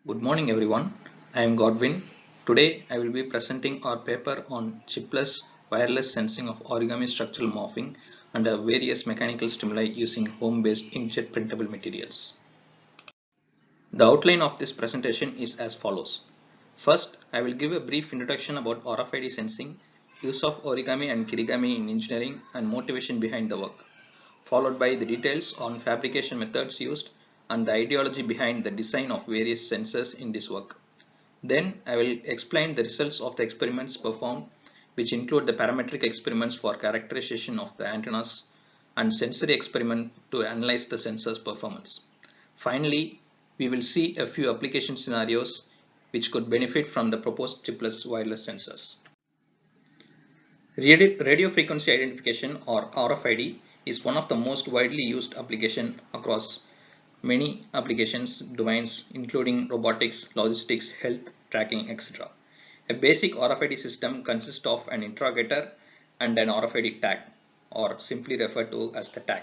Good morning everyone, I am Godwin. Today I will be presenting our paper on chipless wireless sensing of origami structural morphing under various mechanical stimuli using home-based inkjet printable materials. The outline of this presentation is as follows. First, I will give a brief introduction about RFID sensing, use of origami and kirigami in engineering and motivation behind the work, followed by the details on fabrication methods used and the ideology behind the design of various sensors in this work. Then I will explain the results of the experiments performed, which include the parametric experiments for characterization of the antennas and sensory experiment to analyze the sensor's performance. Finally, we will see a few application scenarios which could benefit from the proposed chipless wireless sensors. Radio frequency identification or RFID is one of the most widely used application across many applications domains including robotics, logistics, health, tracking, etc. A basic RFID system consists of an interrogator and an RFID tag, or simply referred to as the tag.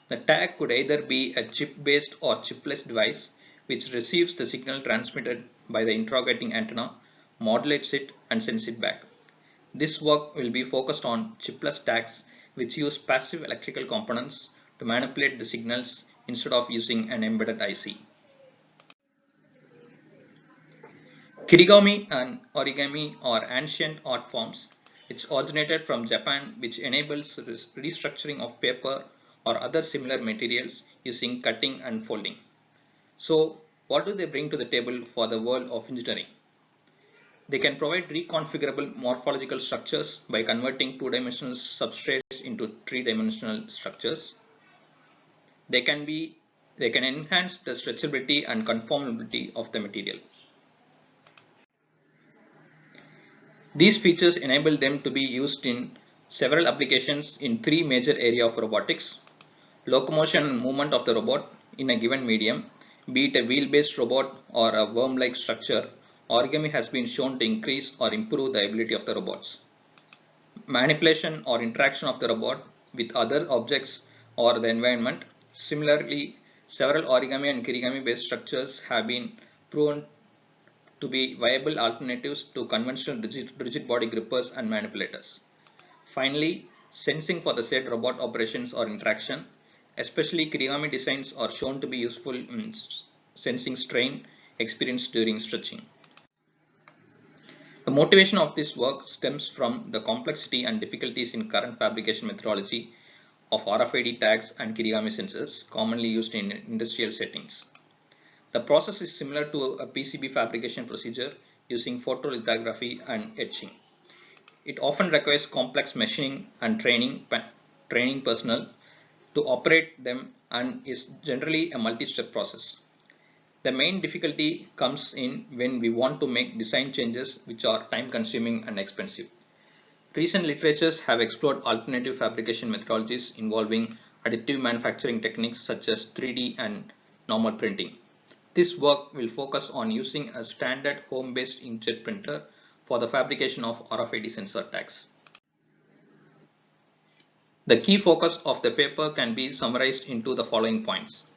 The tag could either be a chip-based or chipless device which receives the signal transmitted by the interrogating antenna, modulates it and sends it back. This work will be focused on chipless tags which use passive electrical components to manipulate the signals instead of using an embedded IC. Kirigami and origami are ancient art forms which originated from Japan, which enables restructuring of paper or other similar materials using cutting and folding. So, what do they bring to the table for the world of engineering? They can provide reconfigurable morphological structures by converting two-dimensional substrates into three-dimensional structures. They can enhance the stretchability and conformability of the material. These features enable them to be used in several applications in three major areas of robotics: locomotion and movement of the robot in a given medium, be it a wheel-based robot or a worm-like structure. Origami has been shown to increase or improve the ability of the robots. Manipulation or interaction of the robot with other objects or the environment. Similarly, several origami and kirigami based structures have been proven to be viable alternatives to conventional rigid body grippers and manipulators. Finally, sensing for the said robot operations or interaction, especially kirigami designs, are shown to be useful in sensing strain experienced during stretching. The motivation of this work stems from the complexity and difficulties in current fabrication methodology of RFID tags and kirigami sensors commonly used in industrial settings. The process is similar to a PCB fabrication procedure using photolithography and etching. It often requires complex machining and training personnel to operate them and is generally a multi-step process. The main difficulty comes in when we want to make design changes which are time consuming and expensive. Recent literatures have explored alternative fabrication methodologies involving additive manufacturing techniques such as 3D and normal printing. This work will focus on using a standard home-based inkjet printer for the fabrication of RFID sensor tags. The key focus of the paper can be summarized into the following points.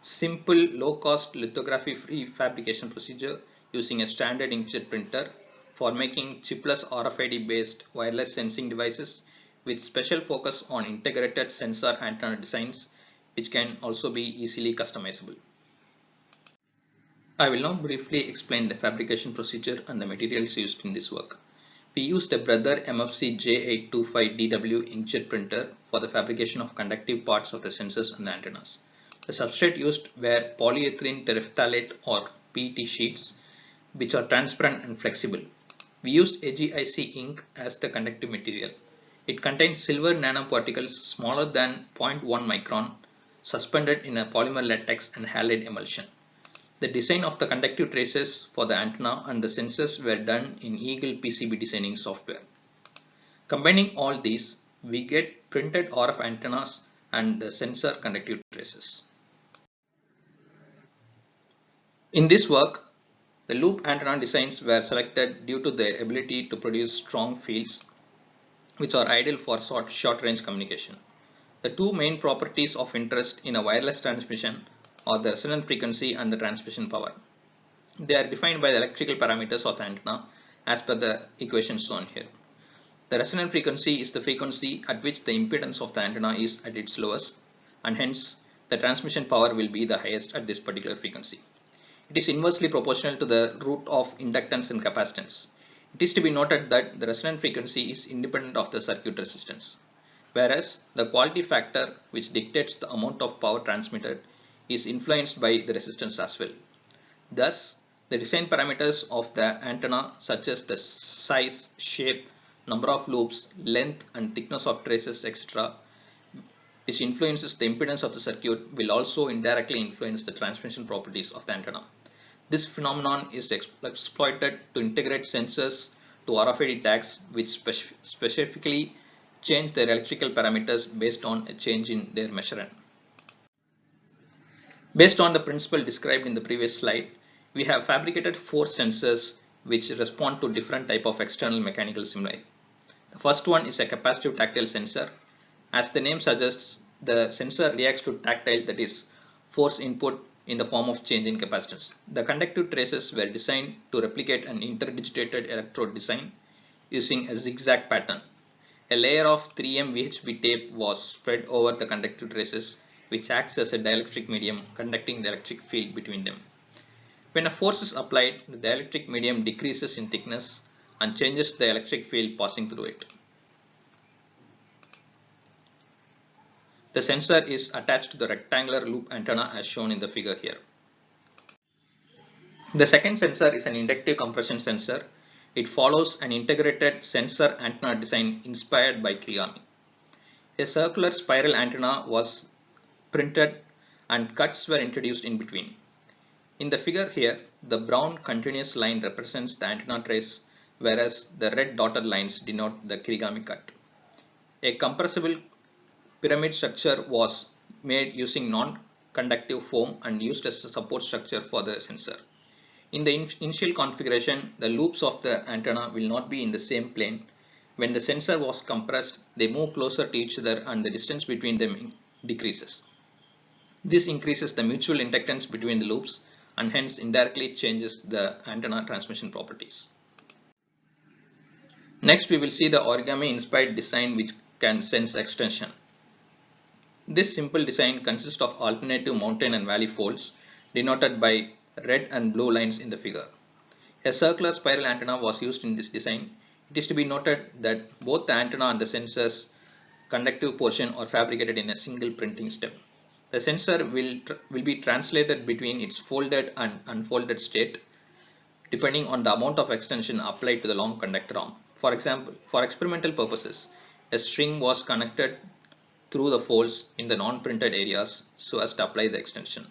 Simple, low-cost lithography-free fabrication procedure using a standard inkjet printer for making chipless RFID-based wireless sensing devices with special focus on integrated sensor antenna designs which can also be easily customizable. I will now briefly explain the fabrication procedure and the materials used in this work. We used a Brother MFC J825DW inkjet printer for the fabrication of conductive parts of the sensors and the antennas. The substrate used were polyethylene terephthalate or PET sheets which are transparent and flexible. We used AGIC ink as the conductive material. It contains silver nanoparticles smaller than 0.1 micron suspended in a polymer latex and halide emulsion. The design of the conductive traces for the antenna and the sensors were done in Eagle PCB designing software. Combining all these, we get printed RF antennas and the sensor conductive traces. In this work, the loop antenna designs were selected due to their ability to produce strong fields which are ideal for short range communication. The two main properties of interest in a wireless transmission are the resonant frequency and the transmission power. They are defined by the electrical parameters of the antenna as per the equation shown here. The resonant frequency is the frequency at which the impedance of the antenna is at its lowest, and hence the transmission power will be the highest at this particular frequency. It is inversely proportional to the root of inductance and capacitance. It is to be noted that the resonant frequency is independent of the circuit resistance, whereas the quality factor, which dictates the amount of power transmitted, is influenced by the resistance as well. Thus, the design parameters of the antenna, such as the size, shape, number of loops, length and thickness of traces, etc., which influences the impedance of the circuit, will also indirectly influence the transmission properties of the antenna. This phenomenon is exploited to integrate sensors to RFID tags, which specifically change their electrical parameters based on a change in their measurement. Based on the principle described in the previous slide, we have fabricated 4 sensors which respond to different type of external mechanical stimuli. The first one is a capacitive tactile sensor. As the name suggests, the sensor reacts to tactile, that is, force input in the form of change in capacitance. The conductive traces were designed to replicate an interdigitated electrode design using a zigzag pattern. A layer of 3M VHB tape was spread over the conductive traces, which acts as a dielectric medium conducting the electric field between them. When a force is applied, the dielectric medium decreases in thickness and changes the electric field passing through it. The sensor is attached to the rectangular loop antenna as shown in the figure here. The second sensor is an inductive compression sensor. It follows an integrated sensor antenna design inspired by Kirigami. A circular spiral antenna was printed and cuts were introduced in between. In the figure here, the brown continuous line represents the antenna trace, whereas the red dotted lines denote the Kirigami cut. A compressible pyramid structure was made using non-conductive foam and used as a support structure for the sensor. In the initial configuration, the loops of the antenna will not be in the same plane. When the sensor was compressed, they move closer to each other and the distance between them decreases. This increases the mutual inductance between the loops and hence indirectly changes the antenna transmission properties. Next, we will see the origami inspired design which can sense extension. This simple design consists of alternative mountain and valley folds denoted by red and blue lines in the figure. A circular spiral antenna was used in this design. It is to be noted that both the antenna and the sensor's conductive portion are fabricated in a single printing step. The sensor will be translated between its folded and unfolded state depending on the amount of extension applied to the long conductor arm. For example, for experimental purposes, a string was connected through the folds in the non-printed areas so as to apply the extension.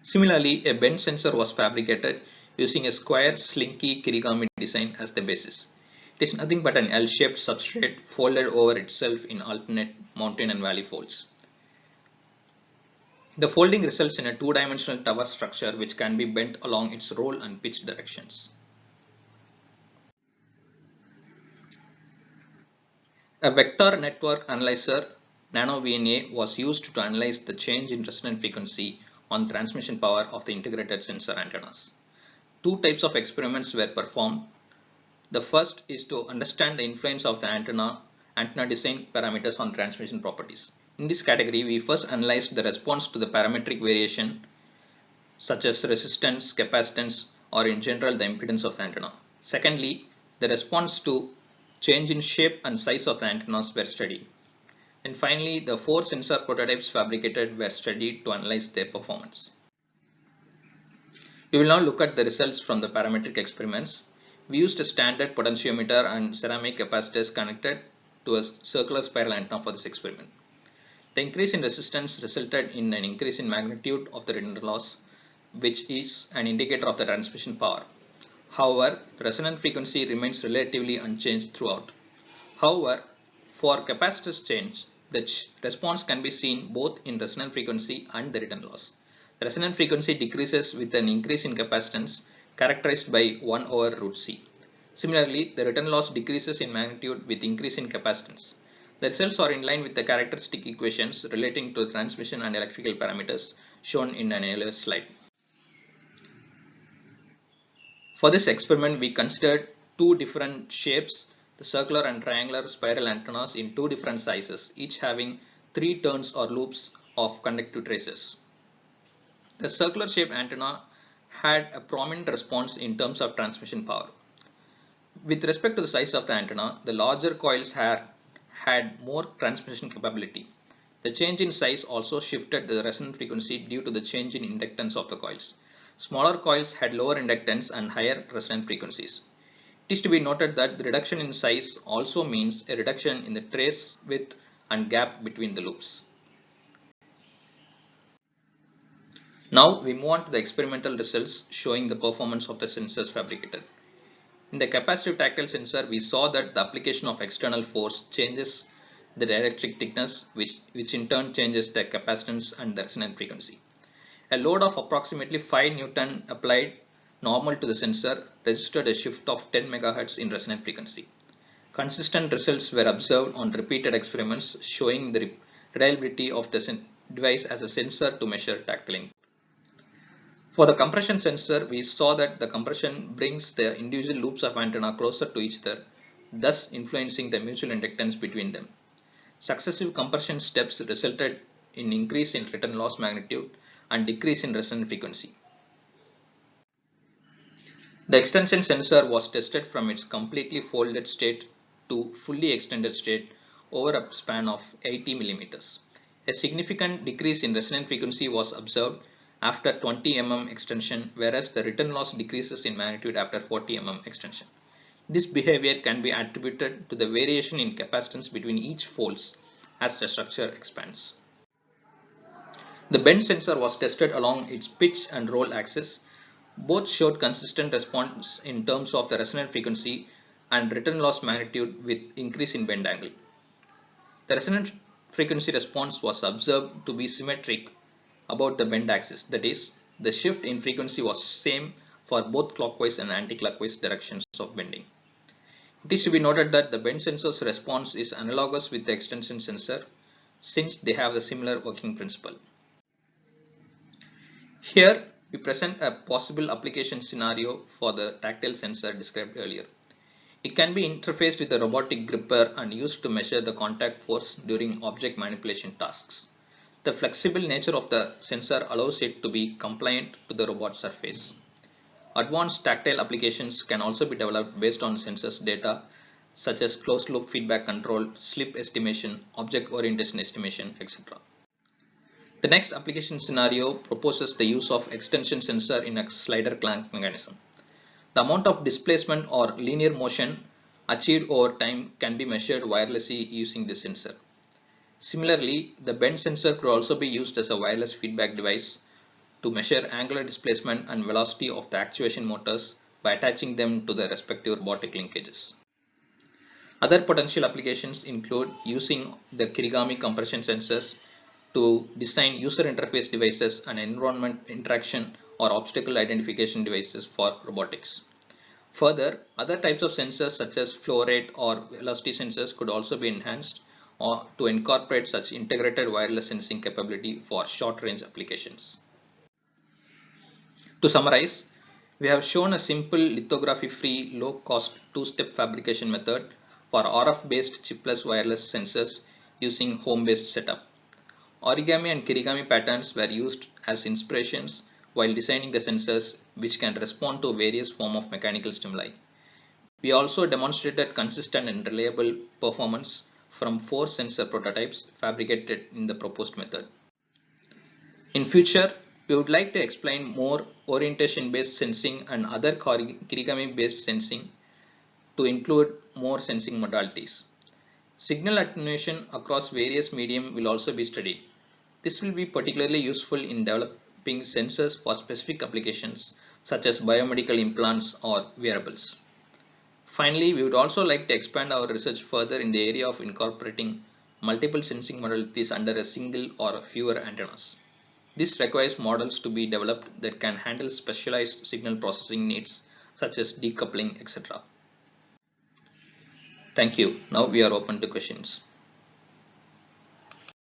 Similarly, a bend sensor was fabricated using a square slinky Kirigami design as the basis. It is nothing but an L-shaped substrate folded over itself in alternate mountain and valley folds. The folding results in a two-dimensional tower structure which can be bent along its roll and pitch directions. A vector network analyzer, NanoVNA, was used to analyze the change in resonant frequency on transmission power of the integrated sensor antennas. 2 types of experiments were performed. The first is to understand the influence of the antenna design parameters on transmission properties. In this category, we first analyzed the response to the parametric variation such as resistance, capacitance, or in general the impedance of the antenna. Secondly, the response to change in shape and size of the antennas were studied. And finally, the 4 sensor prototypes fabricated were studied to analyze their performance. We will now look at the results from the parametric experiments. We used a standard potentiometer and ceramic capacitors connected to a circular spiral antenna for this experiment. The increase in resistance resulted in an increase in magnitude of the redundant loss, which is an indicator of the transmission power. However, resonant frequency remains relatively unchanged throughout. However, for capacitance change, the response can be seen both in resonant frequency and the return loss. The resonant frequency decreases with an increase in capacitance characterized by 1 over root C. Similarly, the return loss decreases in magnitude with increase in capacitance. The results are in line with the characteristic equations relating to transmission and electrical parameters shown in an earlier slide. For this experiment, we considered two different shapes, the circular and triangular spiral antennas in two different sizes, each having 3 turns or loops of conductive traces. The circular shaped antenna had a prominent response in terms of transmission power. With respect to the size of the antenna, the larger coils had more transmission capability. The change in size also shifted the resonant frequency due to the change in inductance of the coils. Smaller coils had lower inductance and higher resonant frequencies. It is to be noted that the reduction in size also means a reduction in the trace width and gap between the loops. Now we move on to the experimental results showing the performance of the sensors fabricated. In the capacitive tactile sensor, we saw that the application of external force changes the dielectric thickness, which in turn changes the capacitance and the resonant frequency. A load of approximately 5 Newton applied normal to the sensor registered a shift of 10 MHz in resonant frequency. Consistent results were observed on repeated experiments showing the reliability of the device as a sensor to measure tactile input. For the compression sensor, we saw that the compression brings the individual loops of antenna closer to each other, thus influencing the mutual inductance between them. Successive compression steps resulted in increase in return loss magnitude and decrease in resonant frequency. The extension sensor was tested from its completely folded state to fully extended state over a span of 80 mm. A significant decrease in resonant frequency was observed after 20 mm extension, whereas the return loss decreases in magnitude after 40 mm extension. This behavior can be attributed to the variation in capacitance between each folds as the structure expands. The bend sensor was tested along its pitch and roll axis. Both showed consistent response in terms of the resonant frequency and return loss magnitude with increase in bend angle. The resonant frequency response was observed to be symmetric about the bend axis, that is, the shift in frequency was same for both clockwise and anti-clockwise directions of bending. It is to be noted that the bend sensor's response is analogous with the extension sensor since they have a similar working principle. Here we present a possible application scenario for the tactile sensor described earlier. It can be interfaced with a robotic gripper and used to measure the contact force during object manipulation tasks. The flexible nature of the sensor allows it to be compliant to the robot surface. Advanced tactile applications can also be developed based on sensors data such as closed loop feedback control, slip estimation, object orientation estimation, etc. The next application scenario proposes the use of extension sensor in a slider clank mechanism. The amount of displacement or linear motion achieved over time can be measured wirelessly using this sensor. Similarly, the bend sensor could also be used as a wireless feedback device to measure angular displacement and velocity of the actuation motors by attaching them to the respective robotic linkages. Other potential applications include using the Kirigami compression sensors to design user interface devices and environment interaction or obstacle identification devices for robotics. Further, other types of sensors such as flow rate or velocity sensors could also be enhanced or to incorporate such integrated wireless sensing capability for short-range applications. To summarize, we have shown a simple lithography-free, low-cost two-step fabrication method for RF-based chipless wireless sensors using home-based setup. Origami and Kirigami patterns were used as inspirations while designing the sensors which can respond to various forms of mechanical stimuli. We also demonstrated consistent and reliable performance from 4 sensor prototypes fabricated in the proposed method. In future, we would like to explain more orientation based sensing and other Kirigami based sensing to include more sensing modalities. Signal attenuation across various medium will also be studied. This will be particularly useful in developing sensors for specific applications such as biomedical implants or wearables. Finally, we would also like to expand our research further in the area of incorporating multiple sensing modalities under a single or fewer antennas. This requires models to be developed that can handle specialized signal processing needs such as decoupling, etc. Thank you. Now we are open to questions.